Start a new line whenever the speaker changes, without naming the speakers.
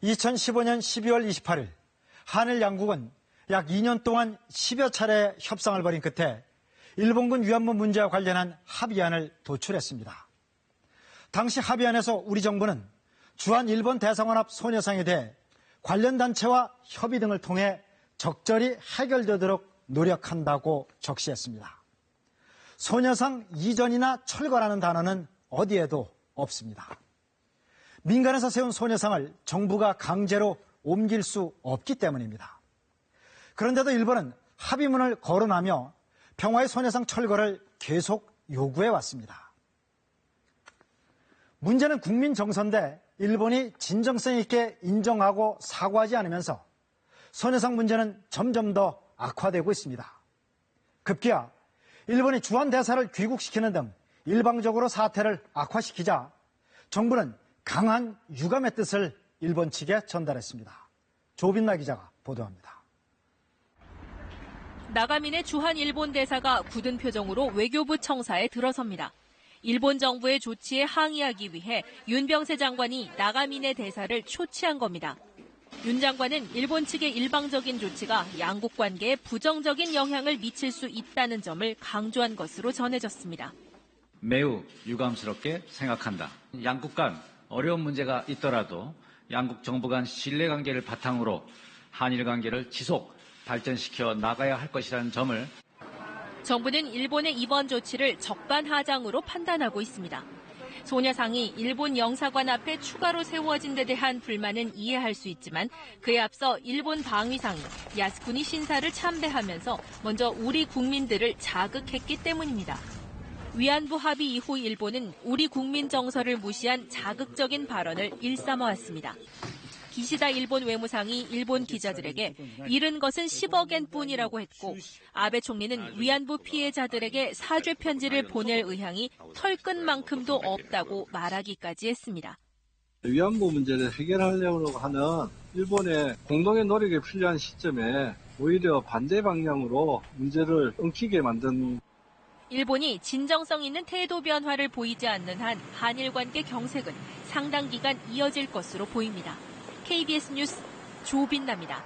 2015년 12월 28일 한일 양국은 약 2년 동안 10여 차례 협상을 벌인 끝에 일본군 위안부 문제와 관련한 합의안을 도출했습니다. 당시 합의안에서 우리 정부는 주한 일본 대사관 앞 소녀상에 대해 관련 단체와 협의 등을 통해 적절히 해결되도록 노력한다고 적시했습니다. 소녀상 이전이나 철거라는 단어는 어디에도 없습니다. 민간에서 세운 소녀상을 정부가 강제로 옮길 수 없기 때문입니다. 그런데도 일본은 합의문을 거론하며 평화의 소녀상 철거를 계속 요구해 왔습니다. 문제는 국민 정서인데 일본이 진정성 있게 인정하고 사과하지 않으면서 소녀상 문제는 점점 더 악화되고 있습니다. 급기야 일본이 주한 대사를 귀국시키는 등 일방적으로 사태를 악화시키자 정부는 강한 유감의 뜻을 일본 측에 전달했습니다. 조빈나 기자가 보도합니다.
나가미네 주한 일본 대사가 굳은 표정으로 외교부 청사에 들어섭니다. 일본 정부의 조치에 항의하기 위해 윤병세 장관이 나가미네 대사를 초치한 겁니다. 윤 장관은 일본 측의 일방적인 조치가 양국 관계에 부정적인 영향을 미칠 수 있다는 점을 강조한 것으로 전해졌습니다.
매우 유감스럽게 생각한다. 양국 간 어려운 문제가 있더라도 양국 정부 간 신뢰관계를 바탕으로 한일 관계를 지속 발전시켜 나가야 할 것이라는 점을
정부는 일본의 이번 조치를 적반하장으로 판단하고 있습니다. 소녀상이 일본 영사관 앞에 추가로 세워진 데 대한 불만은 이해할 수 있지만 그에 앞서 일본 방위상이 야스쿠니 신사를 참배하면서 먼저 우리 국민들을 자극했기 때문입니다. 위안부 합의 이후 일본은 우리 국민 정서를 무시한 자극적인 발언을 일삼아왔습니다. 기시다 일본 외무상이 일본 기자들에게 잃은 것은 10억엔 뿐이라고 했고 아베 총리는 위안부 피해자들에게 사죄 편지를 보낼 의향이 털끝만큼도 없다고 말하기까지 했습니다.
위안부 문제를 해결하려고 하는 일본의 공동의 노력이 필요한 시점에 오히려 반대 방향으로 문제를 엉키게 만든
일본이 진정성 있는 태도 변화를 보이지 않는 한 한일 관계 경색은 상당 기간 이어질 것으로 보입니다. KBS 뉴스 조빈나입니다.